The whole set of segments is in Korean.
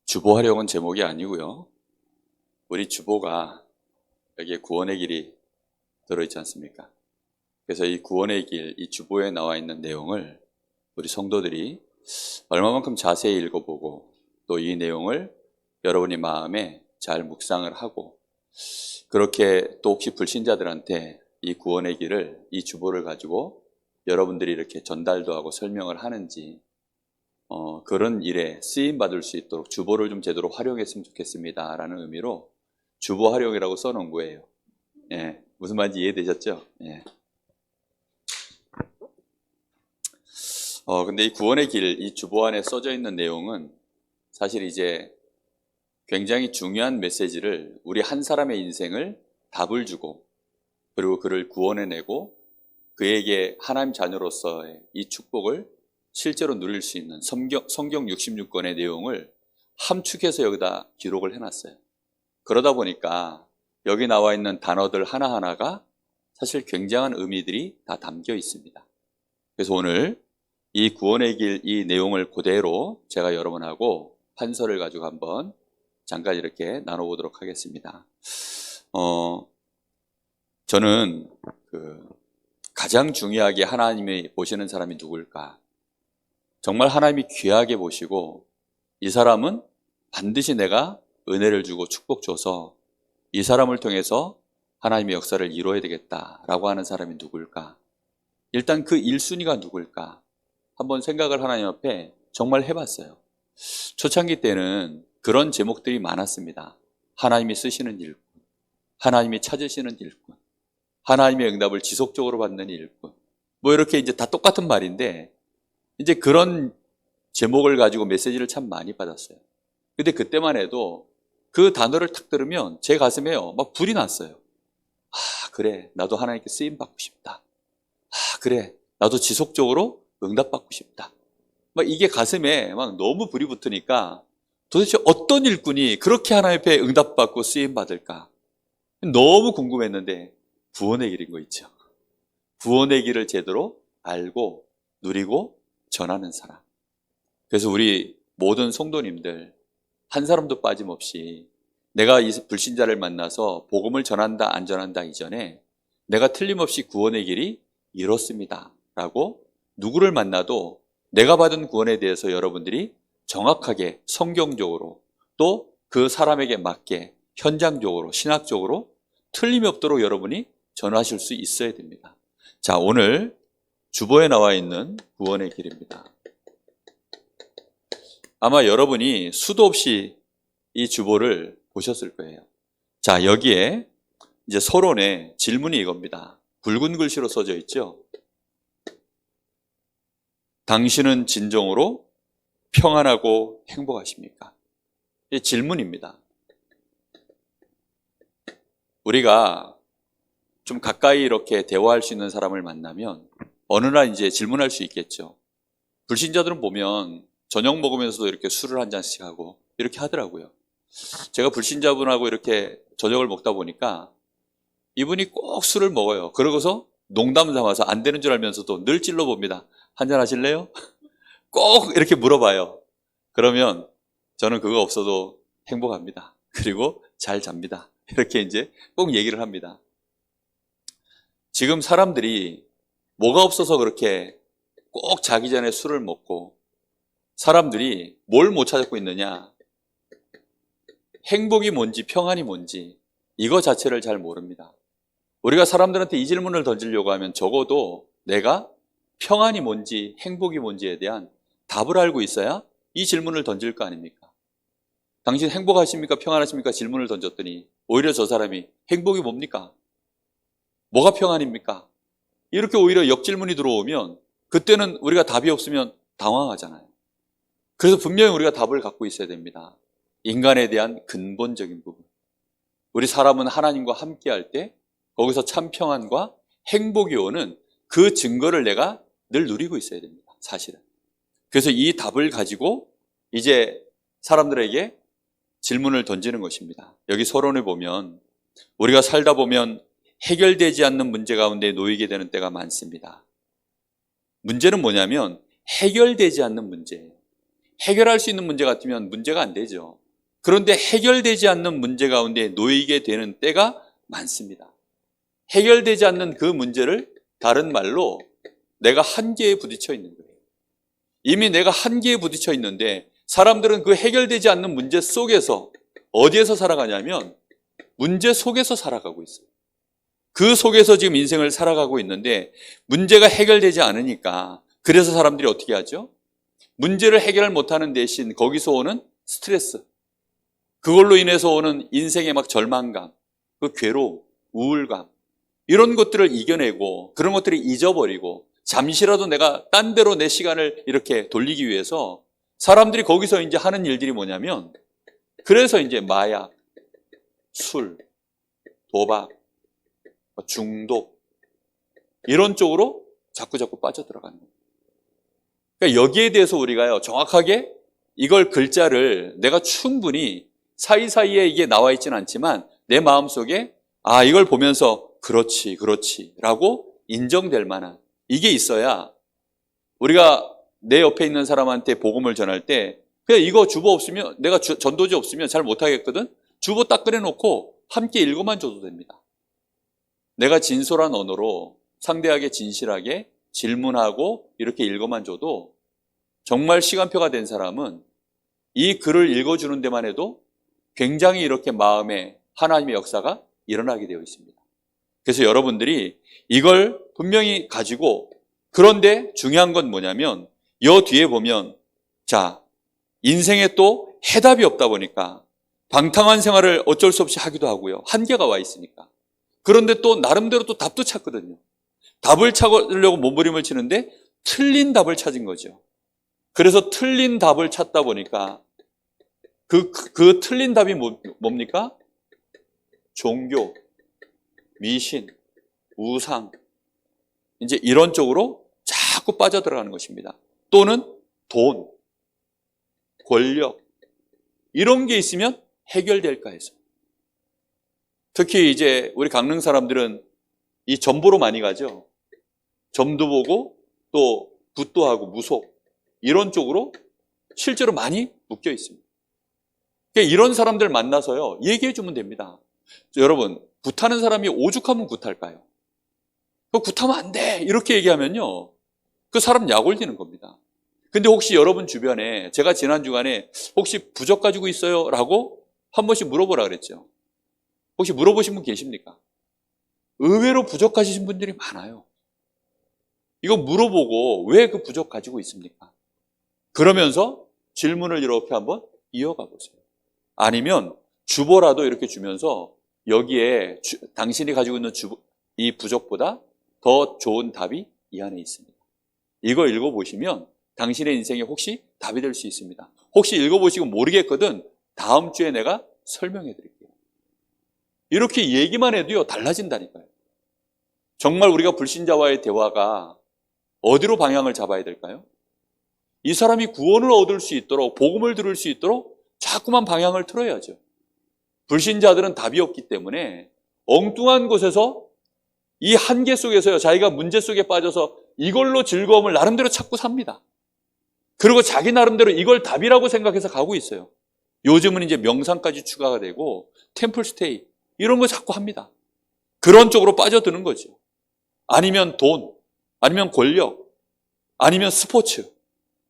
주보하려고는 제목이 아니고요. 우리 주보가 여기에 구원의 길이 들어있지 않습니까? 그래서 이 구원의 길, 이 주보에 나와 있는 내용을 우리 성도들이 얼마만큼 자세히 읽어보고 또 이 내용을 여러분의 마음에 잘 묵상을 하고 그렇게 또 혹시 불신자들한테 이 구원의 길을, 이 주보를 가지고 여러분들이 이렇게 전달도 하고 설명을 하는지 그런 일에 쓰임받을 수 있도록 주보를 좀 제대로 활용했으면 좋겠습니다 라는 의미로 주보 활용이라고 써놓은 거예요. 예, 무슨 말인지 이해되셨죠? 예. 근데 이 구원의 길, 이 주보 안에 써져 있는 내용은 사실 이제 굉장히 중요한 메시지를, 우리 한 사람의 인생을 답을 주고 그리고 그를 구원해내고 그에게 하나님 자녀로서의 이 축복을 실제로 누릴 수 있는 성경 66권의 내용을 함축해서 여기다 기록을 해놨어요. 그러다 보니까 여기 나와 있는 단어들 하나하나가 사실 굉장한 의미들이 다 담겨 있습니다. 그래서 오늘 이 구원의 길, 이 내용을 그대로 제가 여러분하고 판서를 가지고 한번 잠깐 이렇게 나눠보도록 하겠습니다. 저는 가장 중요하게 하나님이 보시는 사람이 누굴까? 정말 하나님이 귀하게 보시고 이 사람은 반드시 내가 은혜를 주고 축복 줘서 이 사람을 통해서 하나님의 역사를 이루어야 되겠다라고 하는 사람이 누굴까? 일단 그 1순위가 누굴까? 한번 생각을 하나님 앞에 정말 해봤어요. 초창기 때는 그런 제목들이 많았습니다. 하나님이 쓰시는 일꾼, 하나님이 찾으시는 일꾼, 하나님의 응답을 지속적으로 받는 일꾼, 뭐 이렇게 이제 다 똑같은 말인데 이제 그런 제목을 가지고 메시지를 참 많이 받았어요. 근데 그때만 해도 그 단어를 탁 들으면 제 가슴에요 막 불이 났어요. 아, 그래, 나도 하나님께 쓰임 받고 싶다. 아, 그래, 나도 지속적으로 응답받고 싶다. 막 이게 가슴에 막 너무 불이 붙으니까 도대체 어떤 일꾼이 그렇게 하나님 앞에 응답받고 쓰임 받을까? 너무 궁금했는데 구원의 길인 거 있죠. 구원의 길을 제대로 알고 누리고 전하는 사람. 그래서 우리 모든 성도님들 한 사람도 빠짐없이 내가 이 불신자를 만나서 복음을 전한다 안 전한다 이전에 내가 틀림없이 구원의 길이 이렇습니다 라고 누구를 만나도 내가 받은 구원에 대해서 여러분들이 정확하게 성경적으로 또 그 사람에게 맞게 현장적으로 신학적으로 틀림이 없도록 여러분이 전하실 수 있어야 됩니다. 자, 오늘 주보에 나와 있는 구원의 길입니다. 아마 여러분이 수도 없이 이 주보를 보셨을 거예요. 자, 여기에 이제 서론에 질문이 이겁니다. 붉은 글씨로 써져 있죠. 당신은 진정으로 평안하고 행복하십니까? 이 질문입니다. 우리가 좀 가까이 이렇게 대화할 수 있는 사람을 만나면 어느 날 이제 질문할 수 있겠죠. 불신자들은 보면 저녁 먹으면서도 이렇게 술을 한 잔씩 하고 이렇게 하더라고요. 제가 불신자분하고 이렇게 저녁을 먹다 보니까 이분이 꼭 술을 먹어요. 그러고서 농담 삼아서 안 되는 줄 알면서도 늘 찔러봅니다. 한잔 하실래요? 꼭 이렇게 물어봐요. 그러면 저는 그거 없어도 행복합니다. 그리고 잘 잡니다. 이렇게 이제 꼭 얘기를 합니다. 지금 사람들이 뭐가 없어서 그렇게 꼭 자기 전에 술을 먹고 사람들이 뭘 못 찾고 있느냐? 행복이 뭔지 평안이 뭔지 이거 자체를 잘 모릅니다. 우리가 사람들한테 이 질문을 던지려고 하면 적어도 내가 평안이 뭔지 행복이 뭔지에 대한 답을 알고 있어야 이 질문을 던질 거 아닙니까? 당신 행복하십니까? 평안하십니까? 질문을 던졌더니 오히려 저 사람이 행복이 뭡니까? 뭐가 평안입니까? 이렇게 오히려 역질문이 들어오면 그때는 우리가 답이 없으면 당황하잖아요. 그래서 분명히 우리가 답을 갖고 있어야 됩니다. 인간에 대한 근본적인 부분. 우리 사람은 하나님과 함께할 때 거기서 참 평안과 행복이 오는 그 증거를 내가 늘 누리고 있어야 됩니다. 사실은. 그래서 이 답을 가지고 이제 사람들에게 질문을 던지는 것입니다. 여기 서론에 보면 우리가 살다 보면 해결되지 않는 문제 가운데 놓이게 되는 때가 많습니다. 문제는 뭐냐면 해결되지 않는 문제예요. 해결할 수 있는 문제 같으면 문제가 안 되죠. 그런데 해결되지 않는 문제 가운데 놓이게 되는 때가 많습니다. 해결되지 않는 그 문제를 다른 말로 내가 한계에 부딪혀 있는 거예요. 이미 내가 한계에 부딪혀 있는데 사람들은 그 해결되지 않는 문제 속에서 어디에서 살아가냐면 문제 속에서 살아가고 있어요. 그 속에서 지금 인생을 살아가고 있는데 문제가 해결되지 않으니까 그래서 사람들이 어떻게 하죠? 문제를 해결을 못하는 대신 거기서 오는 스트레스, 그걸로 인해서 오는 인생의 막 절망감, 그 괴로움, 우울감, 이런 것들을 이겨내고 그런 것들을 잊어버리고 잠시라도 내가 딴 데로 내 시간을 이렇게 돌리기 위해서 사람들이 거기서 이제 하는 일들이 뭐냐면 그래서 이제 마약, 술, 도박, 중독 이런 쪽으로 자꾸 빠져들어가는 거예요. 그러니까 여기에 대해서 우리가요 정확하게 이걸 글자를 내가 충분히 사이사이에 이게 나와 있지는 않지만 내 마음속에 이걸 보면서 그렇지 라고 인정될 만한 이게 있어야 우리가 내 옆에 있는 사람한테 복음을 전할 때 그냥 이거 주보 없으면 내가 전도지 없으면 잘 못하겠거든. 주보 딱 꺼내놓고 함께 읽어만 줘도 됩니다. 내가 진솔한 언어로 상대에게 진실하게 질문하고 이렇게 읽어만 줘도 정말 시간표가 된 사람은 이 글을 읽어주는 데만 해도 굉장히 이렇게 마음에 하나님의 역사가 일어나게 되어 있습니다. 그래서 여러분들이 이걸 분명히 가지고 그런데 중요한 건 뭐냐면 여 뒤에 보면 자 인생에 또 해답이 없다 보니까 방탕한 생활을 어쩔 수 없이 하기도 하고요. 한계가 와 있으니까. 그런데 또 나름대로 또 답도 찾거든요. 답을 찾으려고 몸부림을 치는데 틀린 답을 찾은 거죠. 그래서 틀린 답을 찾다 보니까 그 틀린 답이 뭡니까? 종교, 미신, 우상, 이제 이런 쪽으로 자꾸 빠져들어가는 것입니다. 또는 돈, 권력, 이런 게 있으면 해결될까 해서. 특히 이제 우리 강릉 사람들은 이 점보로 많이 가죠. 점도 보고 또 붓도 하고 무속, 이런 쪽으로 실제로 많이 묶여 있습니다. 그러니까 이런 사람들 만나서요, 얘기해 주면 됩니다. 여러분, 굿하는 사람이 오죽하면 굿할까요? 그 굿하면 안 돼! 이렇게 얘기하면요, 그 사람 약 올리는 겁니다. 근데 혹시 여러분 주변에, 제가 지난 주간에 혹시 부적 가지고 있어요? 라고 한 번씩 물어보라 그랬죠. 혹시 물어보신 분 계십니까? 의외로 부적 가지신 분들이 많아요. 이거 물어보고 왜 그 부적 가지고 있습니까? 그러면서 질문을 이렇게 한번 이어가 보세요. 아니면 주보라도 이렇게 주면서 여기에 당신이 가지고 있는 이 부적보다 더 좋은 답이 이 안에 있습니다. 이거 읽어보시면 당신의 인생에 혹시 답이 될 수 있습니다. 혹시 읽어보시고 모르겠거든 다음 주에 내가 설명해 드릴게요. 이렇게 얘기만 해도요 달라진다니까요. 정말 우리가 불신자와의 대화가 어디로 방향을 잡아야 될까요? 이 사람이 구원을 얻을 수 있도록 복음을 들을 수 있도록 자꾸만 방향을 틀어야죠. 불신자들은 답이 없기 때문에 엉뚱한 곳에서 이 한계 속에서요 자기가 문제 속에 빠져서 이걸로 즐거움을 나름대로 찾고 삽니다. 그리고 자기 나름대로 이걸 답이라고 생각해서 가고 있어요. 요즘은 이제 명상까지 추가가 되고 템플스테이 이런 거 자꾸 합니다. 그런 쪽으로 빠져드는 거죠. 아니면 돈, 아니면 권력, 아니면 스포츠,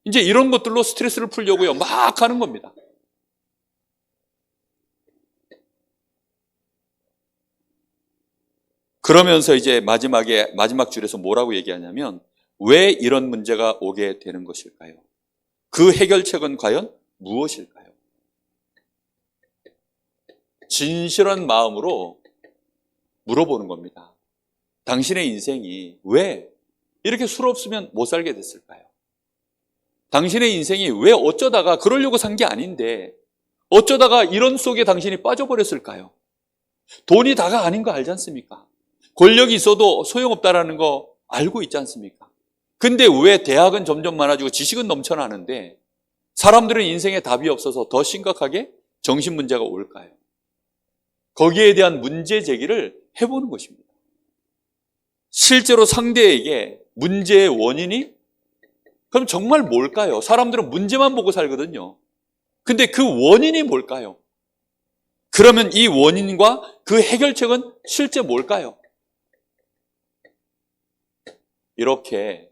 이제 이런 것들로 스트레스를 풀려고요 막 하는 겁니다. 그러면서 이제 마지막 줄에서 뭐라고 얘기하냐면 왜 이런 문제가 오게 되는 것일까요? 그 해결책은 과연 무엇일까요? 진실한 마음으로 물어보는 겁니다. 당신의 인생이 왜 이렇게 술 없으면 못 살게 됐을까요? 당신의 인생이 왜 어쩌다가 그러려고 산 게 아닌데 어쩌다가 이런 속에 당신이 빠져버렸을까요? 돈이 다가 아닌 거 알지 않습니까? 권력이 있어도 소용없다라는 거 알고 있지 않습니까? 근데 왜 대학은 점점 많아지고 지식은 넘쳐나는데 사람들은 인생에 답이 없어서 더 심각하게 정신 문제가 올까요? 거기에 대한 문제 제기를 해보는 것입니다. 실제로 상대에게 문제의 원인이 그럼 정말 뭘까요? 사람들은 문제만 보고 살거든요. 근데 그 원인이 뭘까요? 그러면 이 원인과 그 해결책은 실제 뭘까요? 이렇게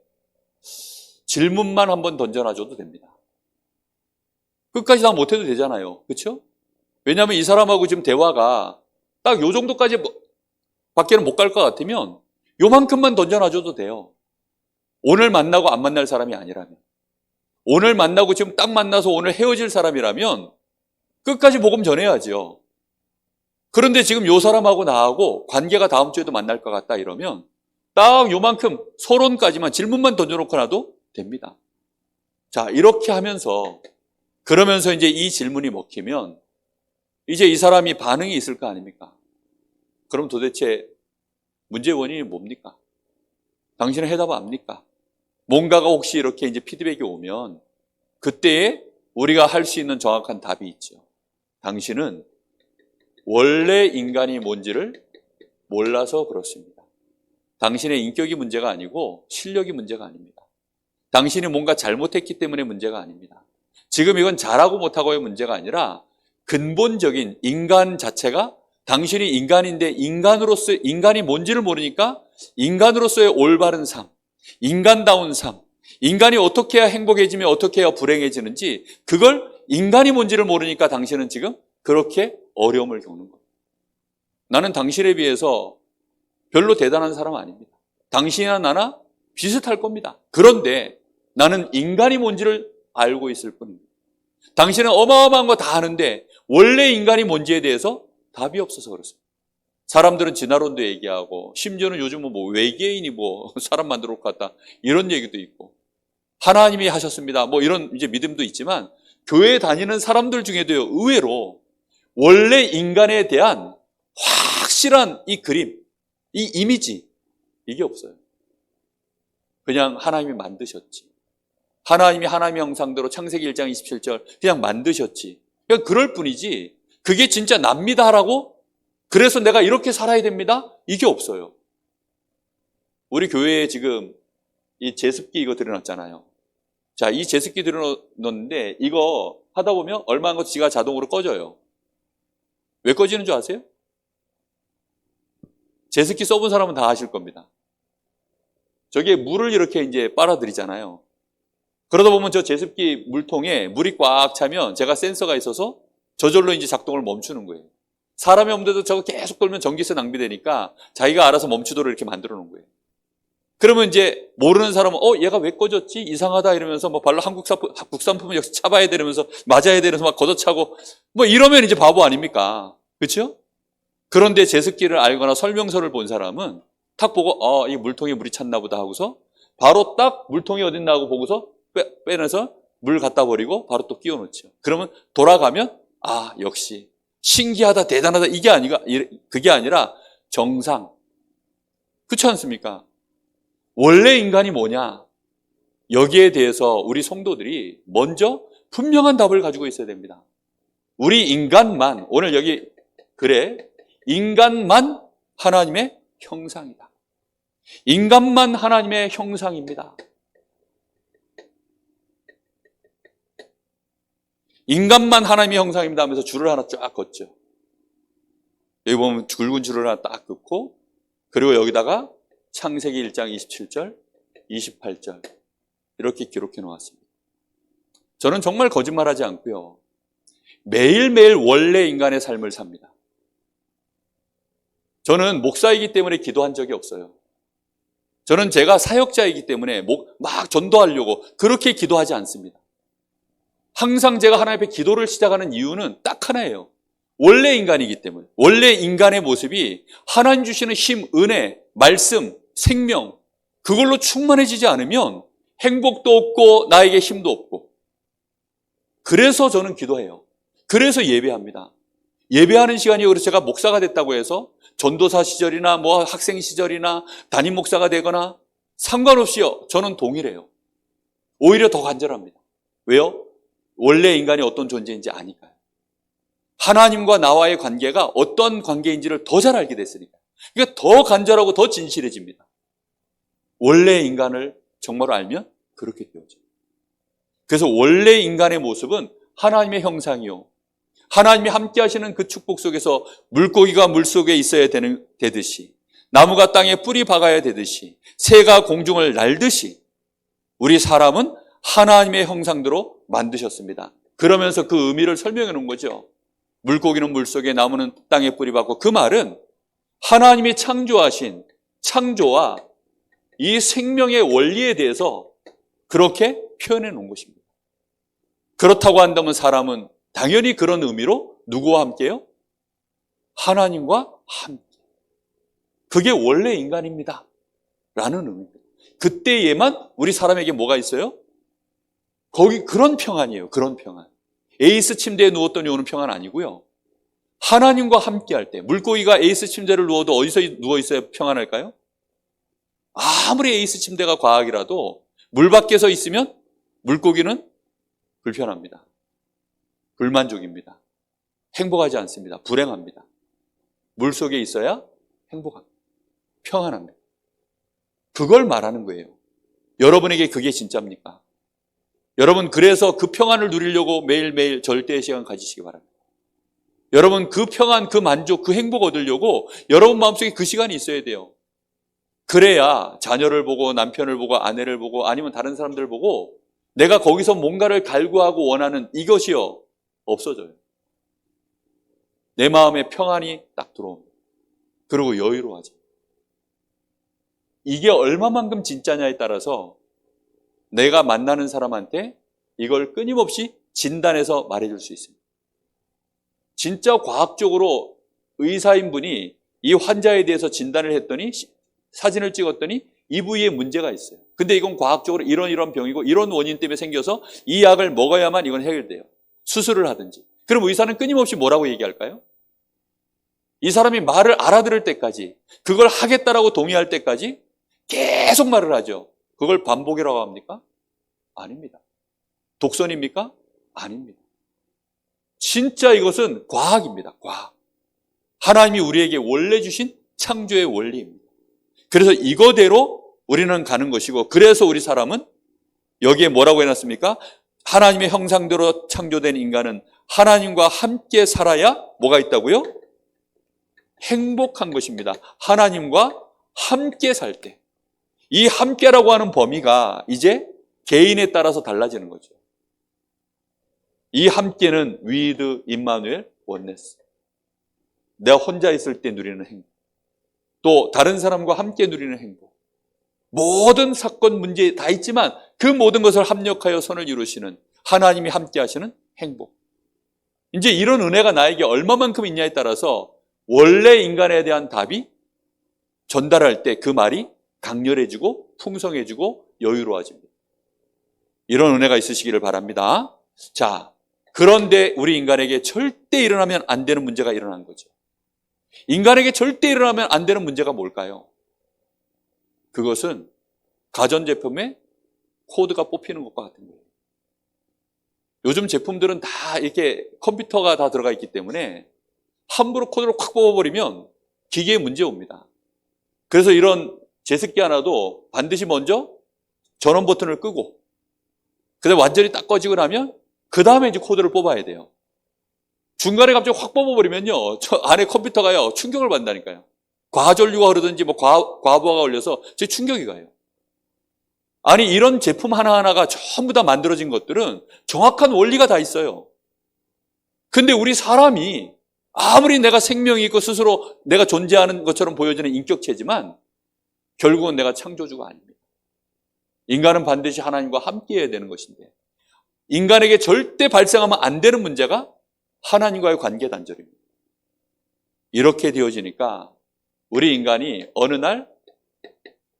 질문만 한번 던져놔줘도 됩니다. 끝까지 다 못해도 되잖아요. 그렇죠? 왜냐하면 이 사람하고 지금 대화가 딱 요 정도까지 밖에는 못 갈 것 같으면 요만큼만 던져놔줘도 돼요. 오늘 만나고 안 만날 사람이 아니라면, 오늘 만나고 지금 딱 만나서 오늘 헤어질 사람이라면 끝까지 복음 전해야죠. 그런데 지금 요 사람하고 나하고 관계가 다음 주에도 만날 것 같다 이러면 딱 요만큼 서론까지만 질문만 던져놓고 나도 됩니다. 자, 이렇게 하면서 그러면서 이제 이 질문이 먹히면 이제 이 사람이 반응이 있을 거 아닙니까? 그럼 도대체 문제의 원인이 뭡니까? 당신은 해답 압니까? 뭔가가 혹시 이렇게 이제 피드백이 오면 그때에 우리가 할 수 있는 정확한 답이 있죠. 당신은 원래 인간이 뭔지를 몰라서 그렇습니다. 당신의 인격이 문제가 아니고 실력이 문제가 아닙니다. 당신이 뭔가 잘못했기 때문에 문제가 아닙니다. 지금 이건 잘하고 못하고의 문제가 아니라 근본적인 인간 자체가 당신이 인간인데 인간이 뭔지를 모르니까 인간으로서의 올바른 삶, 인간다운 삶, 인간이 어떻게 해야 행복해지며 어떻게 해야 불행해지는지 그걸 인간이 뭔지를 모르니까 당신은 지금 그렇게 어려움을 겪는 거예요. 나는 당신에 비해서 별로 대단한 사람 아닙니다. 당신이나 나나 비슷할 겁니다. 그런데 나는 인간이 뭔지를 알고 있을 뿐입니다. 당신은 어마어마한 거 다 아는데 원래 인간이 뭔지에 대해서 답이 없어서 그렇습니다. 사람들은 진화론도 얘기하고 심지어는 요즘은 뭐 외계인이 뭐 사람 만들어 놓고 갔다 이런 얘기도 있고 하나님이 하셨습니다. 뭐 이런 이제 믿음도 있지만 교회 다니는 사람들 중에도 의외로 원래 인간에 대한 확실한 이 그림, 이 이미지 이게 없어요. 그냥 하나님이 만드셨지. 하나님이 하나님의 형상대로 창세기 1장 27절 그냥 만드셨지. 그냥 그럴 뿐이지 그게 진짜 납니다라고 그래서 내가 이렇게 살아야 됩니다. 이게 없어요. 우리 교회에 지금 이 제습기 이거 들여놨잖아요. 자, 이 제습기 들여놨는데 이거 하다 보면 얼마 안 거 지가 자동으로 꺼져요. 왜 꺼지는 줄 아세요? 제습기 써본 사람은 다 아실 겁니다. 저기에 물을 이렇게 이제 빨아들이잖아요. 그러다 보면 저 제습기 물통에 물이 꽉 차면 제가 센서가 있어서 저절로 이제 작동을 멈추는 거예요. 사람이 없는데도 저거 계속 돌면 전기세 낭비되니까 자기가 알아서 멈추도록 이렇게 만들어 놓은 거예요. 그러면 이제 모르는 사람은 얘가 왜 꺼졌지? 이상하다 이러면서 뭐 발로 국산품은 역시 차봐야 되면서 맞아야 되면서 막 걷어차고 뭐 이러면 이제 바보 아닙니까? 그렇죠? 그런데 제습기를 알거나 설명서를 본 사람은 탁 보고 이 물통에 물이 찼나 보다 하고서 바로 딱 물통이 어딨나 하고 보고서 빼내서 물 갖다 버리고 바로 또 끼워 놓죠. 그러면 돌아가면 역시 신기하다 대단하다 그게 아니라 정상. 그렇지 않습니까? 원래 인간이 뭐냐? 여기에 대해서 우리 성도들이 먼저 분명한 답을 가지고 있어야 됩니다. 우리 인간만 오늘 여기 인간만 하나님의 형상이다. 인간만 하나님의 형상입니다. 인간만 하나님의 형상입니다 하면서 줄을 하나 쫙 걷죠. 여기 보면 굵은 줄을 하나 딱 긋고 그리고 여기다가 창세기 1장 27절, 28절 이렇게 기록해 놓았습니다. 저는 정말 거짓말하지 않고요. 매일매일 원래 인간의 삶을 삽니다. 저는 목사이기 때문에 기도한 적이 없어요. 저는 제가 사역자이기 때문에 막 전도하려고 그렇게 기도하지 않습니다. 항상 제가 하나님 앞에 기도를 시작하는 이유는 딱 하나예요. 원래 인간이기 때문에. 원래 인간의 모습이 하나님 주시는 힘, 은혜, 말씀, 생명 그걸로 충만해지지 않으면 행복도 없고 나에게 힘도 없고 그래서 저는 기도해요. 그래서 예배합니다. 예배하는 시간이 그래서 제가 목사가 됐다고 해서 전도사 시절이나 뭐 학생 시절이나 담임 목사가 되거나 상관없이요. 저는 동일해요. 오히려 더 간절합니다. 왜요? 원래 인간이 어떤 존재인지 아니까요. 하나님과 나와의 관계가 어떤 관계인지를 더 잘 알게 됐으니까. 그러니까 더 간절하고 더 진실해집니다. 원래 인간을 정말로 알면 그렇게 되어져요. 그래서 원래 인간의 모습은 하나님의 형상이요, 하나님이 함께 하시는 그 축복 속에서 물고기가 물속에 있어야 되듯이, 나무가 땅에 뿌리 박아야 되듯이, 새가 공중을 날듯이 우리 사람은 하나님의 형상대로 만드셨습니다. 그러면서 그 의미를 설명해 놓은 거죠. 물고기는 물속에, 나무는 땅에 뿌리 박고, 그 말은 하나님이 창조하신 창조와 이 생명의 원리에 대해서 그렇게 표현해 놓은 것입니다. 그렇다고 한다면 사람은 당연히 그런 의미로 누구와 함께요? 하나님과 함께. 그게 원래 인간입니다 라는 의미입니다. 그때에만 우리 사람에게 뭐가 있어요? 거기 그런 평안이에요. 그런 평안. 에이스 침대에 누웠더니 오는 평안 아니고요, 하나님과 함께 할 때. 물고기가 에이스 침대를 누워도 어디서 누워 있어야 평안할까요? 아무리 에이스 침대가 과학이라도 물 밖에서 있으면 물고기는 불편합니다. 불만족입니다. 행복하지 않습니다. 불행합니다. 물속에 있어야 행복합니다. 평안합니다. 그걸 말하는 거예요. 여러분에게 그게 진짜입니까? 여러분, 그래서 그 평안을 누리려고 매일매일 절대의 시간 가지시기 바랍니다. 여러분, 그 평안, 그 만족, 그 행복 얻으려고 여러분 마음속에 그 시간이 있어야 돼요. 그래야 자녀를 보고, 남편을 보고, 아내를 보고, 아니면 다른 사람들을 보고 내가 거기서 뭔가를 갈구하고 원하는 이것이요, 없어져요. 내 마음에 평안이 딱 들어옵니다. 그리고 여유로워져. 이게 얼마만큼 진짜냐에 따라서 내가 만나는 사람한테 이걸 끊임없이 진단해서 말해줄 수 있습니다. 진짜 과학적으로 의사인 분이 이 환자에 대해서 진단을 했더니, 사진을 찍었더니 이 부위에 문제가 있어요. 근데 이건 과학적으로 이런 병이고 이런 원인 때문에 생겨서 이 약을 먹어야만 이건 해결돼요. 수술을 하든지. 그럼 의사는 끊임없이 뭐라고 얘기할까요? 이 사람이 말을 알아들을 때까지, 그걸 하겠다라고 동의할 때까지 계속 말을 하죠. 그걸 반복이라고 합니까? 아닙니다. 독선입니까? 아닙니다. 진짜 이것은 과학입니다. 과학. 하나님이 우리에게 원래 주신 창조의 원리입니다. 그래서 이거대로 우리는 가는 것이고, 그래서 우리 사람은 여기에 뭐라고 해놨습니까? 하나님의 형상대로 창조된 인간은 하나님과 함께 살아야 뭐가 있다고요? 행복한 것입니다. 하나님과 함께 살 때. 이 함께라고 하는 범위가 이제 개인에 따라서 달라지는 거죠. 이 함께는 with 임마누엘 원네스. 내가 혼자 있을 때 누리는 행복, 또 다른 사람과 함께 누리는 행복, 모든 사건 문제 다 있지만 그 모든 것을 합력하여 선을 이루시는 하나님이 함께 하시는 행복. 이제 이런 은혜가 나에게 얼마만큼 있냐에 따라서 원래 인간에 대한 답이 전달할 때 그 말이 강렬해지고 풍성해지고 여유로워집니다. 이런 은혜가 있으시기를 바랍니다. 자, 그런데 우리 인간에게 절대 일어나면 안 되는 문제가 일어난 거죠. 인간에게 절대 일어나면 안 되는 문제가 뭘까요? 그것은 가전제품에 코드가 뽑히는 것과 같은 거예요. 요즘 제품들은 다 이렇게 컴퓨터가 다 들어가 있기 때문에 함부로 코드를 콱 뽑아버리면 기계에 문제 옵니다. 그래서 이런 제습기 하나도 반드시 먼저 전원 버튼을 끄고, 그다음에 완전히 딱 꺼지고 나면 그 다음에 이제 코드를 뽑아야 돼요. 중간에 갑자기 확 뽑아버리면요, 저 안에 컴퓨터가요 충격을 받는다니까요. 과전류가 흐르든지 뭐 과부하가 걸려서 제 충격이 가요. 아니, 이런 제품 하나하나가 전부 다 만들어진 것들은 정확한 원리가 다 있어요. 근데 우리 사람이 아무리 내가 생명이 있고 스스로 내가 존재하는 것처럼 보여지는 인격체지만 결국은 내가 창조주가 아닙니다. 인간은 반드시 하나님과 함께 해야 되는 것인데, 인간에게 절대 발생하면 안 되는 문제가 하나님과의 관계 단절입니다. 이렇게 되어지니까 우리 인간이 어느 날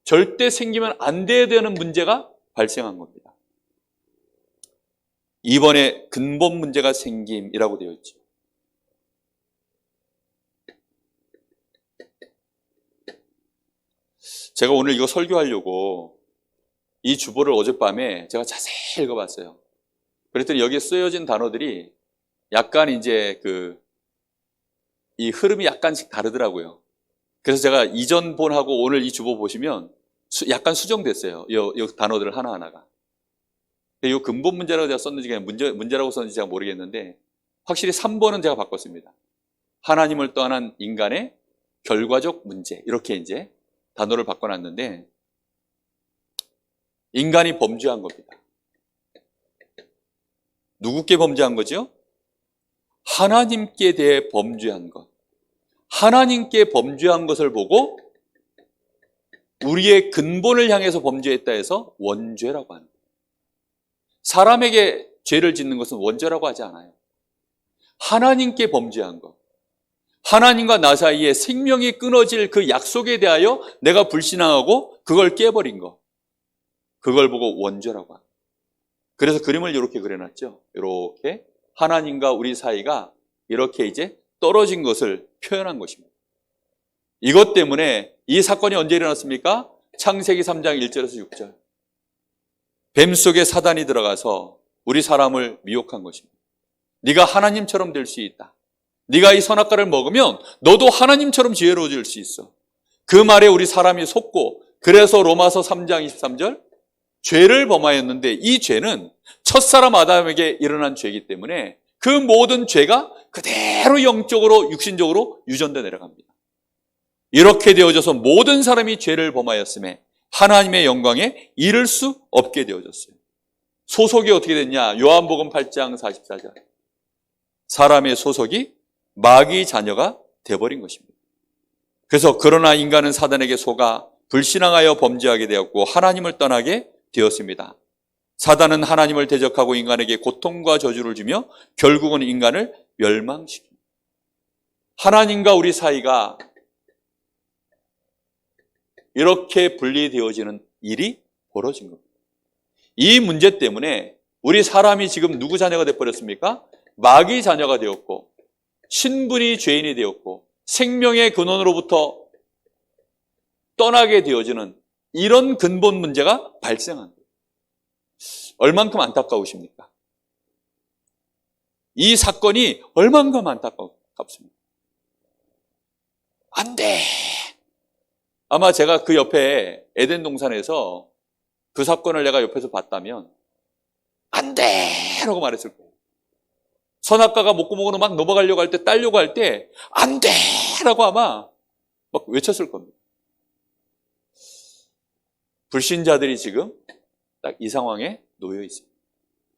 절대 생기면 안 돼야 되는 문제가 발생한 겁니다. 이번에 근본 문제가 생김이라고 되어 있죠. 제가 오늘 이거 설교하려고 이 주보를 어젯밤에 제가 자세히 읽어봤어요. 그랬더니 여기에 쓰여진 단어들이 약간 이제 이 흐름이 약간씩 다르더라고요. 그래서 제가 이전 본하고 오늘 이 주보 보시면 약간 수정됐어요. 이 단어들 하나하나가. 이 근본 문제라고 제가 썼는지 그냥 문제라고 썼는지 제가 모르겠는데 확실히 3번은 제가 바꿨습니다. 하나님을 떠난 인간의 결과적 문제, 이렇게 이제 단어를 바꿔놨는데, 인간이 범죄한 겁니다. 누구께 범죄한 거죠? 하나님께 대해 범죄한 것. 하나님께 범죄한 것을 보고 우리의 근본을 향해서 범죄했다 해서 원죄라고 합니다. 사람에게 죄를 짓는 것은 원죄라고 하지 않아요. 하나님께 범죄한 것. 하나님과 나 사이에 생명이 끊어질 그 약속에 대하여 내가 불신앙하고 그걸 깨버린 것. 그걸 보고 원죄라고 합니다. 그래서 그림을 이렇게 그려놨죠. 이렇게 하나님과 우리 사이가 이렇게 이제 떨어진 것을 표현한 것입니다. 이것 때문에 이 사건이 언제 일어났습니까? 창세기 3장 1절에서 6절. 뱀 속에 사단이 들어가서 우리 사람을 미혹한 것입니다. 네가 하나님처럼 될 수 있다. 네가 이 선악과를 먹으면 너도 하나님처럼 지혜로워질 수 있어. 그 말에 우리 사람이 속고, 그래서 로마서 3장 23절, 죄를 범하였는데 이 죄는 첫사람 아담에게 일어난 죄이기 때문에 그 모든 죄가 그대로 영적으로 육신적으로 유전돼 내려갑니다. 이렇게 되어져서 모든 사람이 죄를 범하였음에 하나님의 영광에 이를 수 없게 되어졌어요. 소속이 어떻게 됐냐? 요한복음 8장 44절. 사람의 소속이 마귀 자녀가 되어버린 것입니다. 그래서 그러나 인간은 사단에게 속아 불신앙하여 범죄하게 되었고 하나님을 떠나게 되었습니다. 사단은 하나님을 대적하고 인간에게 고통과 저주를 주며 결국은 인간을 멸망시킵니다. 하나님과 우리 사이가 이렇게 분리되어지는 일이 벌어진 겁니다. 이 문제 때문에 우리 사람이 지금 누구 자녀가 되어버렸습니까? 마귀 자녀가 되었고 신분이 죄인이 되었고 생명의 근원으로부터 떠나게 되어지는 이런 근본 문제가 발생한 거예요. 얼만큼 안타까우십니까? 이 사건이 얼만큼 안타깝습니다. 안 돼! 아마 제가 그 옆에 에덴 동산에서 그 사건을 내가 옆에서 봤다면 안 돼! 라고 말했을 거예요. 선악과가 목구멍으로 막 넘어가려고 할 때, 따려고 할 때 안 돼! 라고 아마 막 외쳤을 겁니다. 불신자들이 지금 딱 이 상황에 놓여 있습니다.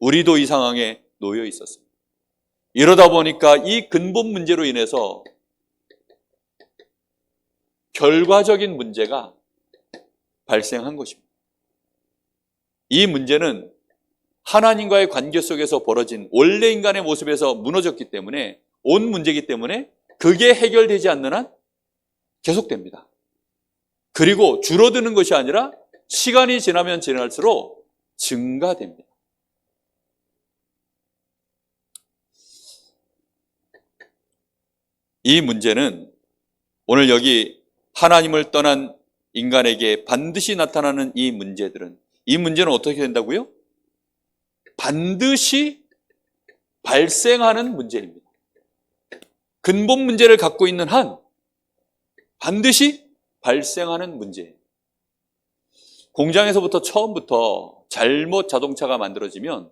우리도 이 상황에 놓여 있었습니다. 이러다 보니까 이 근본 문제로 인해서 결과적인 문제가 발생한 것입니다. 이 문제는 하나님과의 관계 속에서 벌어진 원래 인간의 모습에서 무너졌기 때문에, 온 문제이기 때문에 그게 해결되지 않는 한 계속됩니다. 그리고 줄어드는 것이 아니라 시간이 지나면 지날수록 증가됩니다. 이 문제는 오늘 여기 하나님을 떠난 인간에게 반드시 나타나는 이 문제들은, 이 문제는 어떻게 된다고요? 반드시 발생하는 문제입니다. 근본 문제를 갖고 있는 한 반드시 발생하는 문제예요. 공장에서부터 처음부터 잘못 자동차가 만들어지면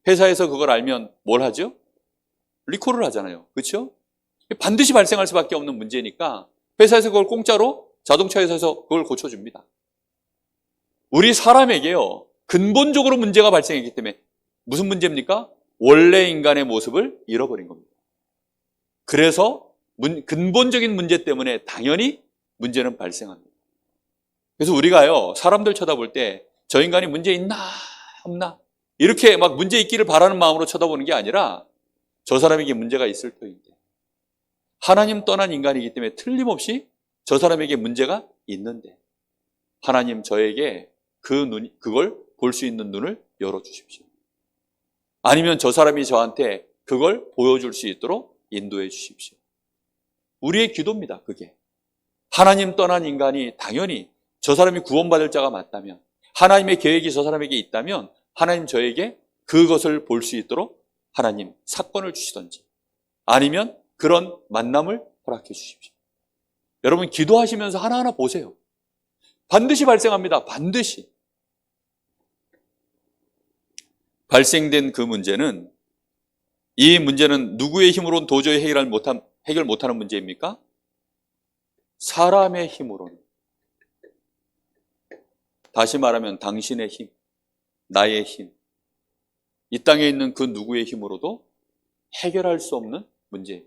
회사에서 그걸 알면 뭘 하죠? 리콜을 하잖아요. 그렇죠? 반드시 발생할 수밖에 없는 문제니까 회사에서 그걸 공짜로 자동차 회사에서 그걸 고쳐줍니다. 우리 사람에게요, 근본적으로 문제가 발생했기 때문에. 무슨 문제입니까? 원래 인간의 모습을 잃어버린 겁니다. 그래서 근본적인 문제 때문에 당연히 문제는 발생합니다. 그래서 우리가요, 사람들 쳐다볼 때 저 인간이 문제 있나 없나 이렇게 막 문제 있기를 바라는 마음으로 쳐다보는 게 아니라 저 사람에게 문제가 있을 터인데, 하나님 떠난 인간이기 때문에 틀림없이 저 사람에게 문제가 있는데 하나님 저에게 그걸 볼 수 있는 눈을 열어주십시오. 아니면 저 사람이 저한테 그걸 보여줄 수 있도록 인도해 주십시오. 우리의 기도입니다, 그게. 하나님 떠난 인간이 당연히 저 사람이 구원받을 자가 맞다면, 하나님의 계획이 저 사람에게 있다면 하나님 저에게 그것을 볼 수 있도록 하나님 사건을 주시든지 아니면 그런 만남을 허락해 주십시오. 여러분 기도하시면서 하나하나 보세요. 반드시 발생합니다. 반드시. 발생된 그 문제는, 이 문제는 누구의 힘으로는 도저히 해결 못하는 문제입니까? 사람의 힘으로는. 다시 말하면 당신의 힘, 나의 힘, 이 땅에 있는 그 누구의 힘으로도 해결할 수 없는 문제.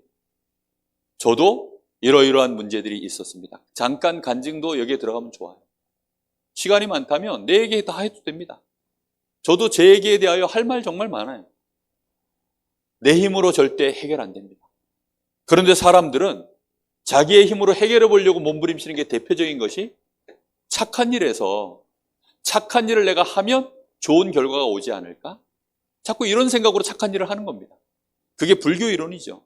저도 이러이러한 문제들이 있었습니다. 잠깐 간증도 여기에 들어가면 좋아요. 시간이 많다면 내 얘기 다 해도 됩니다. 저도 제 얘기에 대하여 할 말 정말 많아요. 내 힘으로 절대 해결 안 됩니다. 그런데 사람들은 자기의 힘으로 해결해 보려고 몸부림치는 게 대표적인 것이 착한 일에서 착한 일을 내가 하면 좋은 결과가 오지 않을까? 자꾸 이런 생각으로 착한 일을 하는 겁니다. 그게 불교 이론이죠.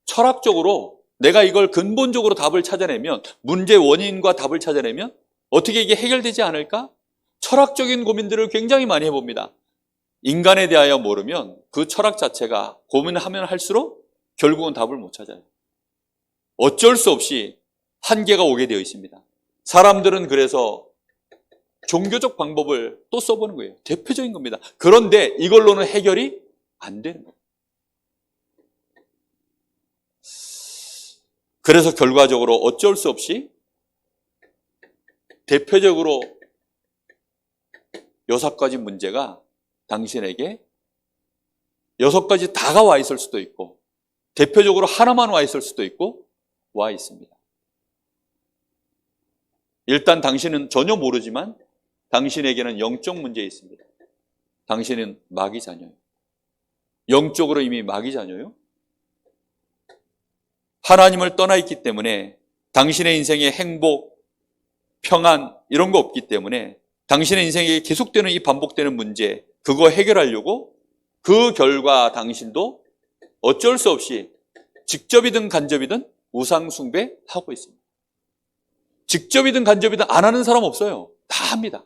철학적으로 내가 이걸 근본적으로 답을 찾아내면, 문제 원인과 답을 찾아내면 어떻게 이게 해결되지 않을까? 철학적인 고민들을 굉장히 많이 해봅니다. 인간에 대하여 모르면 그 철학 자체가 고민하면 할수록 결국은 답을 못 찾아요. 어쩔 수 없이 한계가 오게 되어 있습니다. 사람들은 그래서 종교적 방법을 또 써보는 거예요. 대표적인 겁니다. 그런데 이걸로는 해결이 안 되는 거예요. 그래서 결과적으로 어쩔 수 없이 대표적으로 6가지 문제가 당신에게 6가지 다가 와 있을 수도 있고, 대표적으로 하나만 와 있을 수도 있고, 와 있습니다. 일단 당신은 전혀 모르지만 당신에게는 영적 문제 있습니다. 당신은 마귀 자녀예요. 영적으로 이미 마귀 자녀예요. 하나님을 떠나 있기 때문에 당신의 인생에 행복, 평안 이런 거 없기 때문에 당신의 인생에 계속되는 이 반복되는 문제, 그거 해결하려고 그 결과 당신도 어쩔 수 없이 직접이든 간접이든 우상 숭배하고 있습니다. 직접이든 간접이든 안 하는 사람 없어요. 다 합니다.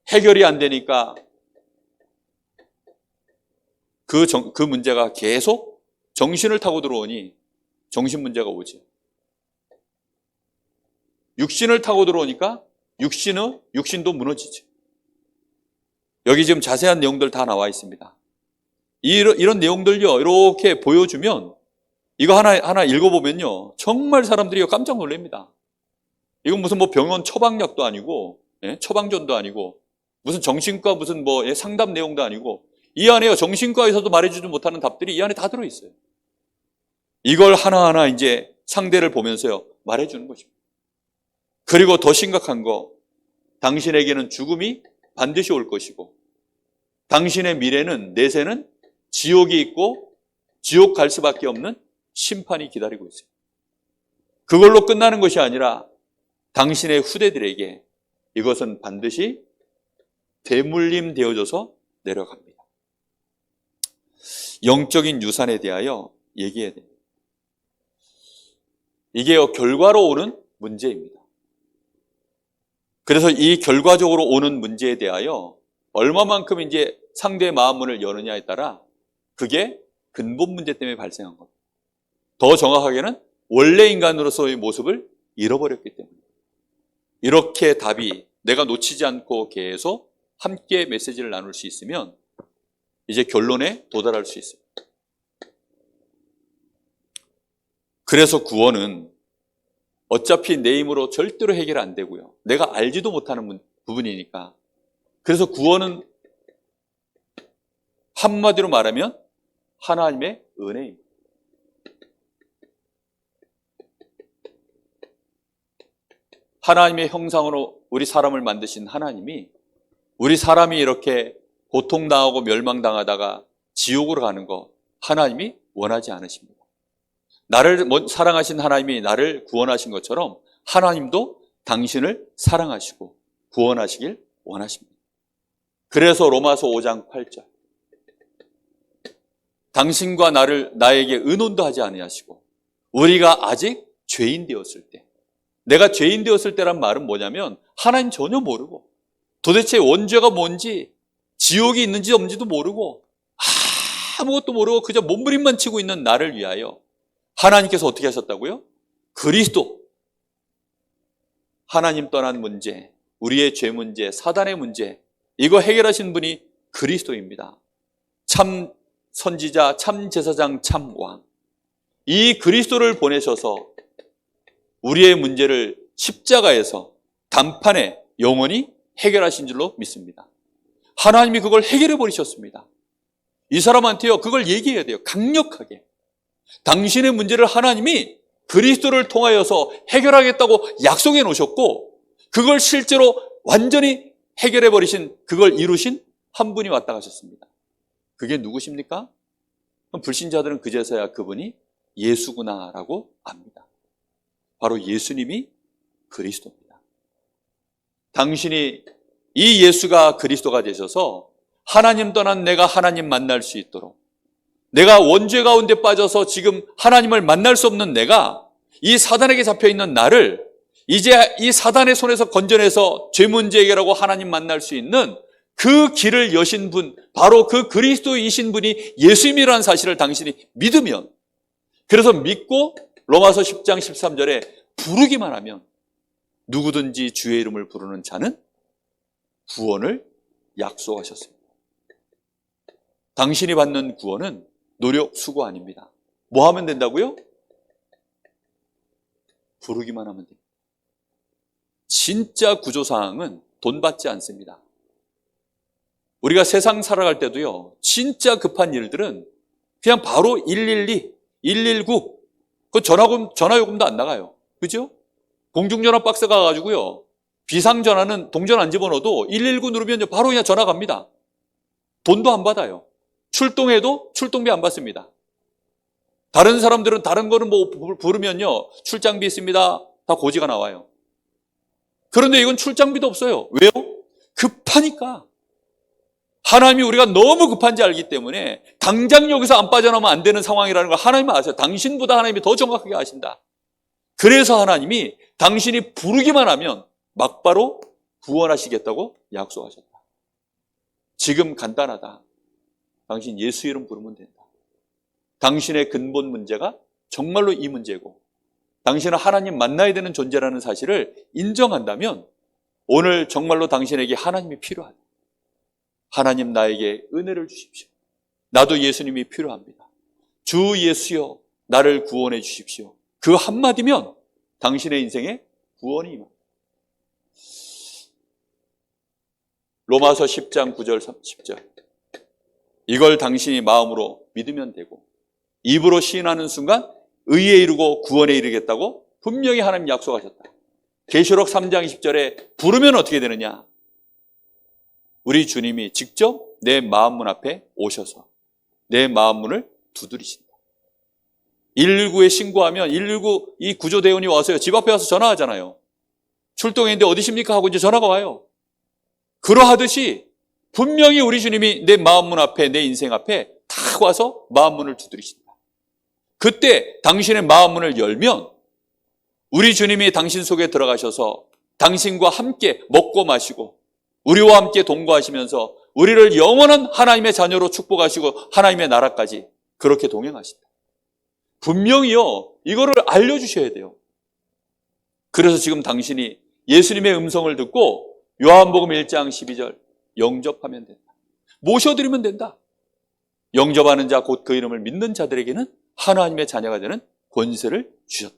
해결이 안 되니까 그 문제가 계속 정신을 타고 들어오니 정신 문제가 오지. 육신을 타고 들어오니까 육신도 무너지죠. 여기 지금 자세한 내용들 다 나와 있습니다. 이런 내용들요, 이렇게 보여주면 이거 하나 읽어보면요, 정말 사람들이 깜짝 놀랍니다. 이건 무슨 뭐 병원 처방약도 아니고, 처방전도 아니고, 무슨 정신과 무슨 뭐 상담 내용도 아니고, 이 안에요, 정신과에서도 말해주지 못하는 답들이 이 안에 다 들어있어요. 이걸 하나하나 이제 상대를 보면서요, 말해주는 것입니다. 그리고 더 심각한 거, 당신에게는 죽음이 반드시 올 것이고, 당신의 미래는, 내세는 지옥이 있고, 지옥 갈 수밖에 없는 심판이 기다리고 있어요. 그걸로 끝나는 것이 아니라 당신의 후대들에게 이것은 반드시 대물림 되어져서 내려갑니다. 영적인 유산에 대하여 얘기해야 됩니다. 이게 결과로 오는 문제입니다. 그래서 이 결과적으로 오는 문제에 대하여 얼마만큼 이제 상대의 마음문을 여느냐에 따라 그게 근본 문제 때문에 발생한 겁니다. 더 정확하게는 원래 인간으로서의 모습을 잃어버렸기 때문에. 이렇게 답이 내가 놓치지 않고 계속 함께 메시지를 나눌 수 있으면 이제 결론에 도달할 수 있습니다. 그래서 구원은 어차피 내 힘으로 절대로 해결 안 되고요. 내가 알지도 못하는 부분이니까. 그래서 구원은 한마디로 말하면 하나님의 은혜입니다. 하나님의 형상으로 우리 사람을 만드신 하나님이 우리 사람이 이렇게 고통당하고 멸망당하다가 지옥으로 가는 거 하나님이 원하지 않으십니다. 나를 사랑하신 하나님이 나를 구원하신 것처럼 하나님도 당신을 사랑하시고 구원하시길 원하십니다. 그래서 로마서 5장 8절 당신과 나에게 의논도 하지 아니하시고 우리가 아직 죄인 되었을 때, 내가 죄인 되었을 때란 말은 뭐냐면 하나님 전혀 모르고 도대체 원죄가 뭔지 지옥이 있는지 없는지도 모르고 아무것도 모르고 그저 몸부림만 치고 있는 나를 위하여 하나님께서 어떻게 하셨다고요? 그리스도, 하나님 떠난 문제, 우리의 죄 문제, 사단의 문제, 이거 해결하신 분이 그리스도입니다. 참 선지자, 참 제사장, 참 왕. 이 그리스도를 보내셔서 우리의 문제를 십자가에서 단판에 영원히 해결하신 줄로 믿습니다. 하나님이 그걸 해결해 버리셨습니다. 이 사람한테요, 그걸 얘기해야 돼요. 강력하게. 당신의 문제를 하나님이 그리스도를 통하여서 해결하겠다고 약속해 놓으셨고, 그걸 실제로 완전히 해결해 버리신, 그걸 이루신 한 분이 왔다 가셨습니다. 그게 누구십니까? 불신자들은 그제서야 그분이 예수구나라고 압니다. 바로 예수님이 그리스도입니다. 당신이 이 예수가 그리스도가 되셔서 하나님 떠난 내가 하나님 만날 수 있도록, 내가 원죄 가운데 빠져서 지금 하나님을 만날 수 없는 내가, 이 사단에게 잡혀있는 나를 이제 이 사단의 손에서 건져내서 죄 문제 해결하고 하나님 만날 수 있는 그 길을 여신 분, 바로 그 그리스도이신 분이 예수님이라는 사실을 당신이 믿으면, 그래서 믿고 로마서 10장 13절에 부르기만 하면 누구든지 주의 이름을 부르는 자는 구원을 약속하셨습니다. 당신이 받는 구원은 노력, 수고 아닙니다. 뭐 하면 된다고요? 부르기만 하면 됩니다. 진짜 구조사항은 돈 받지 않습니다. 우리가 세상 살아갈 때도요, 진짜 급한 일들은 그냥 바로 112, 119, 그 전화요금도 안 나가요. 그죠? 공중전화 박스 가가지고요, 비상전화는 동전 안 집어넣어도 119 누르면 바로 그냥 전화 갑니다. 돈도 안 받아요. 출동해도 출동비 안 받습니다. 다른 사람들은 다른 거는 뭐 부르면요, 출장비 있습니다, 다 고지가 나와요. 그런데 이건 출장비도 없어요. 왜요? 급하니까. 하나님이 우리가 너무 급한지 알기 때문에 당장 여기서 안 빠져나오면 안 되는 상황이라는 걸 하나님은 아세요. 당신보다 하나님이 더 정확하게 아신다. 그래서 하나님이 당신이 부르기만 하면 막바로 구원하시겠다고 약속하셨다. 지금 간단하다. 당신 예수 이름 부르면 된다. 당신의 근본 문제가 정말로 이 문제고, 당신은 하나님 만나야 되는 존재라는 사실을 인정한다면 오늘 정말로 당신에게 하나님이 필요하다. 하나님 나에게 은혜를 주십시오. 나도 예수님이 필요합니다. 주 예수여 나를 구원해 주십시오. 그 한마디면 당신의 인생에 구원이 임합니다. 로마서 10장 9절 10절, 이걸 당신이 마음으로 믿으면 되고 입으로 시인하는 순간 의에 이르고 구원에 이르겠다고 분명히 하나님 약속하셨다. 계시록 3장 20절에 부르면 어떻게 되느냐? 우리 주님이 직접 내 마음문 앞에 오셔서 내 마음문을 두드리신다. 119에 신고하면 119 이 구조대원이 와서요, 집 앞에 와서 전화하잖아요. 출동했는데 어디십니까? 하고 이제 전화가 와요. 그러하듯이 분명히 우리 주님이 내 마음문 앞에, 내 인생 앞에 탁 와서 마음문을 두드리신다. 그때 당신의 마음문을 열면 우리 주님이 당신 속에 들어가셔서 당신과 함께 먹고 마시고 우리와 함께 동거하시면서 우리를 영원한 하나님의 자녀로 축복하시고 하나님의 나라까지 그렇게 동행하신다. 분명히요, 이거를 알려주셔야 돼요. 그래서 지금 당신이 예수님의 음성을 듣고 요한복음 1장 12절 영접하면 된다. 모셔드리면 된다. 영접하는 자 곧 그 이름을 믿는 자들에게는 하나님의 자녀가 되는 권세를 주셨다.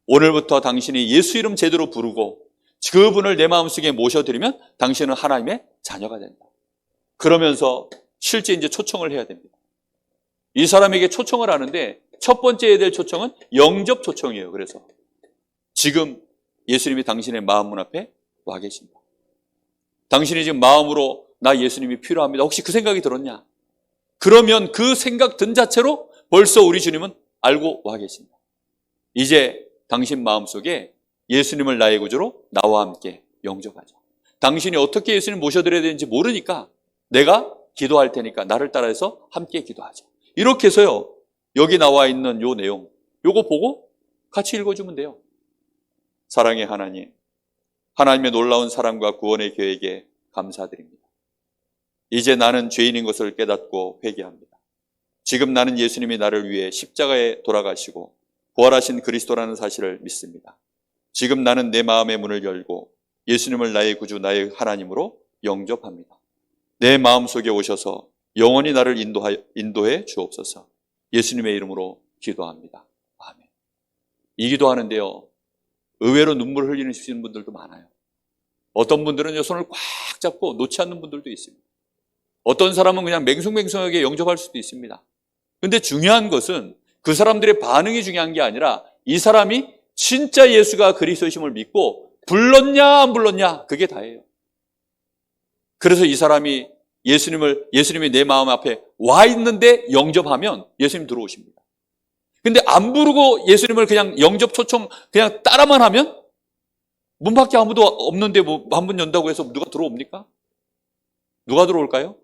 오늘부터 당신이 예수 이름 제대로 부르고 그분을 내 마음속에 모셔드리면 당신은 하나님의 자녀가 된다. 그러면서 실제 이제 초청을 해야 됩니다. 이 사람에게 초청을 하는데 첫 번째 해야 될 초청은 영접 초청이에요. 그래서 지금 예수님이 당신의 마음문 앞에 와 계신다. 당신이 지금 마음으로 나 예수님이 필요합니다. 혹시 그 생각이 들었냐? 그러면 그 생각 든 자체로 벌써 우리 주님은 알고 와 계신다. 이제 당신 마음속에 예수님을 나의 구주로 나와 함께 영접하자. 당신이 어떻게 예수님 모셔드려야 되는지 모르니까 내가 기도할 테니까 나를 따라해서 함께 기도하자. 이렇게 해서요, 여기 나와 있는 요 내용, 요거 보고 같이 읽어주면 돼요. 사랑의 하나님, 하나님의 놀라운 사랑과 구원의 계획에 감사드립니다. 이제 나는 죄인인 것을 깨닫고 회개합니다. 지금 나는 예수님이 나를 위해 십자가에 돌아가시고 부활하신 그리스도라는 사실을 믿습니다. 지금 나는 내 마음의 문을 열고 예수님을 나의 구주, 나의 하나님으로 영접합니다. 내 마음속에 오셔서 영원히 나를 인도해 주옵소서. 예수님의 이름으로 기도합니다. 아멘. 이 기도하는데요, 의외로 눈물 흘리시는 분들도 많아요. 어떤 분들은 손을 꽉 잡고 놓지 않는 분들도 있습니다. 어떤 사람은 그냥 맹숭맹숭하게 영접할 수도 있습니다. 근데 중요한 것은 그 사람들의 반응이 중요한 게 아니라 이 사람이 진짜 예수가 그리스도이심을 믿고 불렀냐 안 불렀냐, 그게 다예요. 그래서 이 사람이 예수님이 내 마음 앞에 와 있는데 영접하면 예수님 들어오십니다. 근데 안 부르고 예수님을 그냥 영접 초청 그냥 따라만 하면 문 밖에 아무도 없는데 뭐 한 문 연다고 해서 누가 들어옵니까? 누가 들어올까요?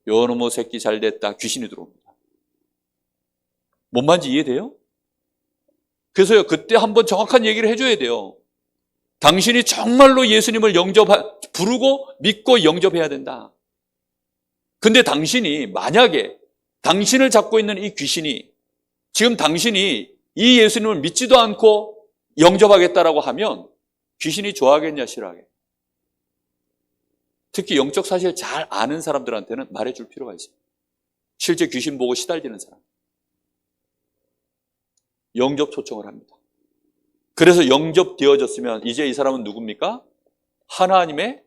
요놈의 새끼 잘됐다, 귀신이 들어옵니다. 뭔 말인지 이해돼요? 그래서요, 그때 한번 정확한 얘기를 해줘야 돼요. 당신이 정말로 예수님을 부르고 믿고 영접해야 된다. 근데 당신이 만약에 당신을 잡고 있는 이 귀신이 지금 당신이 이 예수님을 믿지도 않고 영접하겠다라고 하면 귀신이 좋아하겠냐 싫어하겠냐. 특히 영적 사실을 잘 아는 사람들한테는 말해줄 필요가 있습니다. 실제 귀신 보고 시달리는 사람. 영접 초청을 합니다. 그래서 영접되어졌으면 이제 이 사람은 누굽니까? 하나님의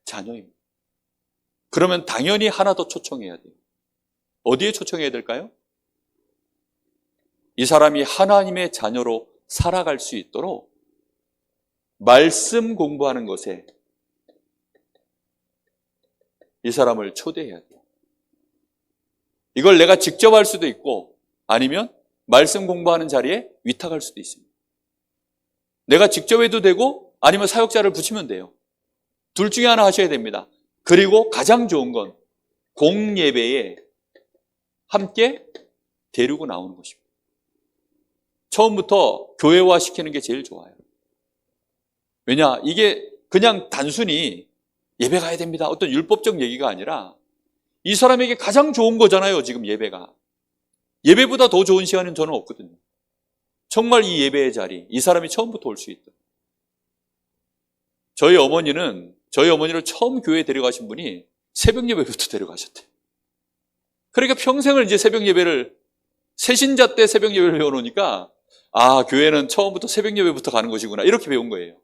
자녀입니다. 그러면 당연히 하나 더 초청해야 돼요. 어디에 초청해야 될까요? 이 사람이 하나님의 자녀로 살아갈 수 있도록 말씀 공부하는 것에 이 사람을 초대해야 돼요. 이걸 내가 직접 할 수도 있고 아니면 말씀 공부하는 자리에 위탁할 수도 있습니다. 내가 직접 해도 되고 아니면 사역자를 붙이면 돼요. 둘 중에 하나 하셔야 됩니다. 그리고 가장 좋은 건 공예배에 함께 데리고 나오는 것입니다. 처음부터 교회화 시키는 게 제일 좋아요. 왜냐, 이게 그냥 단순히 예배 가야 됩니다, 어떤 율법적 얘기가 아니라 이 사람에게 가장 좋은 거잖아요. 지금 예배가. 예배보다 더 좋은 시간은 저는 없거든요. 정말 이 예배의 자리, 이 사람이 처음부터 올 수 있다. 저희 어머니를 처음 교회에 데려가신 분이 새벽 예배부터 데려가셨대요. 그러니까 평생을 이제 새벽 예배를, 새신자 때 새벽 예배를 배워놓으니까 아, 교회는 처음부터 새벽 예배부터 가는 것이구나, 이렇게 배운 거예요.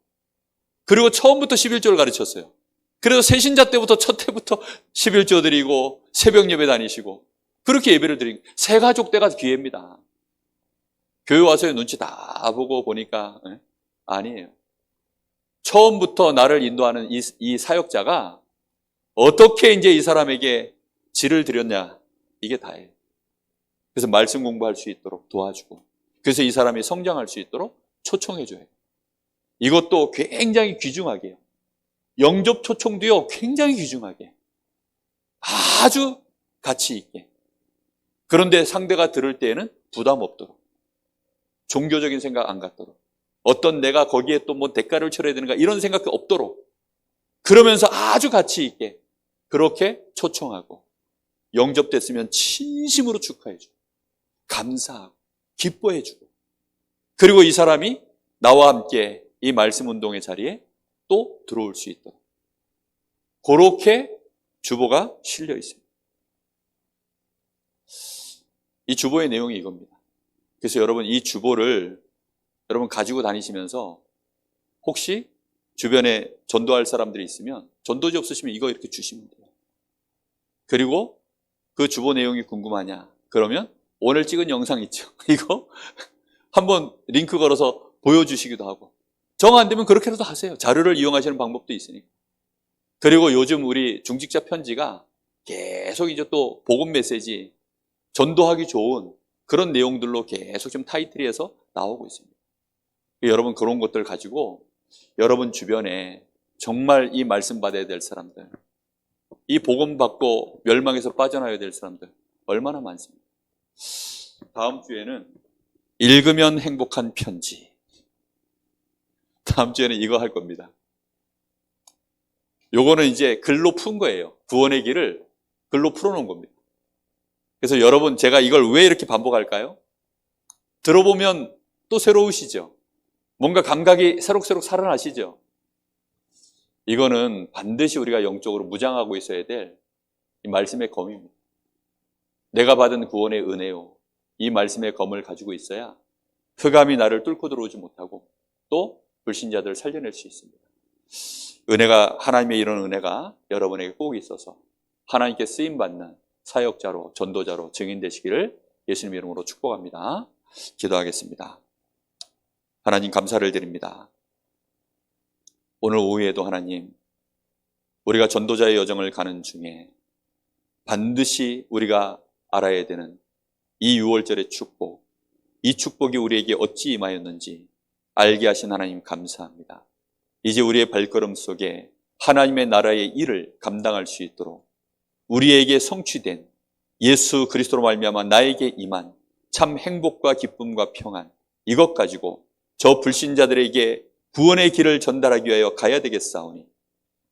그리고 처음부터 11조를 가르쳤어요. 그래서 새신자 때부터 첫 해부터 11조 드리고 새벽 예배 다니시고 그렇게 예배를 드린, 새 가족 때가 기회입니다. 교회 와서 눈치 다 보고 보니까 아니에요. 처음부터 나를 인도하는 이 사역자가 어떻게 이제 이 사람에게 질을 드렸냐, 이게 다예요. 그래서 말씀 공부할 수 있도록 도와주고, 그래서 이 사람이 성장할 수 있도록 초청해줘요. 이것도 굉장히 귀중하게 해요. 영접 초청도요, 굉장히 귀중하게, 아주 가치 있게. 그런데 상대가 들을 때에는 부담 없도록, 종교적인 생각 안 갖도록, 어떤 내가 거기에 또 뭐 대가를 치러야 되는가 이런 생각이 없도록, 그러면서 아주 가치 있게 그렇게 초청하고, 영접됐으면 진심으로 축하해주고 감사하고 기뻐해주고, 그리고 이 사람이 나와 함께 이 말씀 운동의 자리에 또 들어올 수 있도록 그렇게 주보가 실려 있습니다. 이 주보의 내용이 이겁니다. 그래서 여러분, 이 주보를 여러분 가지고 다니시면서 혹시 주변에 전도할 사람들이 있으면, 전도지 없으시면 이거 이렇게 주시면 돼요. 그리고 그 주보 내용이 궁금하냐 그러면 오늘 찍은 영상 있죠, 이거 한번 링크 걸어서 보여주시기도 하고, 정 안 되면 그렇게라도 하세요. 자료를 이용하시는 방법도 있으니까. 그리고 요즘 우리 중직자 편지가 계속 이제 또 복음 메시지, 전도하기 좋은 그런 내용들로 계속 좀 타이틀이 해서 나오고 있습니다. 여러분, 그런 것들 가지고 여러분 주변에 정말 이 말씀 받아야 될 사람들, 이 복음 받고 멸망에서 빠져나와야 될 사람들 얼마나 많습니다. 다음 주에는 읽으면 행복한 편지, 다음 주에는 이거 할 겁니다. 요거는 이제 글로 푼 거예요. 구원의 길을 글로 풀어놓은 겁니다. 그래서 여러분, 제가 이걸 왜 이렇게 반복할까요? 들어보면 또 새로우시죠? 뭔가 감각이 새록새록 살아나시죠? 이거는 반드시 우리가 영적으로 무장하고 있어야 될 이 말씀의 검입니다. 내가 받은 구원의 은혜요. 이 말씀의 검을 가지고 있어야 흑암이 나를 뚫고 들어오지 못하고 또 불신자들을 살려낼 수 있습니다. 은혜가, 하나님의 이런 은혜가 여러분에게 꼭 있어서 하나님께 쓰임받는 사역자로, 전도자로 증인 되시기를 예수님 이름으로 축복합니다. 기도하겠습니다. 하나님 감사를 드립니다. 오늘 오후에도 하나님, 우리가 전도자의 여정을 가는 중에 반드시 우리가 알아야 되는 이 6월절의 축복, 이 축복이 우리에게 어찌 임하였는지 알게 하신 하나님 감사합니다. 이제 우리의 발걸음 속에 하나님의 나라의 일을 감당할 수 있도록 우리에게 성취된 예수 그리스도로 말미암아 나에게 임한 참 행복과 기쁨과 평안, 이것 가지고 저 불신자들에게 구원의 길을 전달하기 위하여 가야 되겠사오니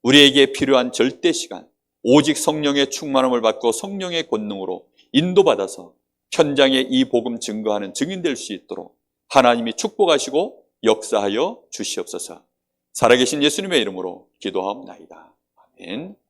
우리에게 필요한 절대 시간, 오직 성령의 충만함을 받고 성령의 권능으로 인도받아서 현장에 이 복음 증거하는 증인될 수 있도록 하나님이 축복하시고 역사하여 주시옵소서. 살아계신 예수님의 이름으로 기도하옵나이다. 아멘.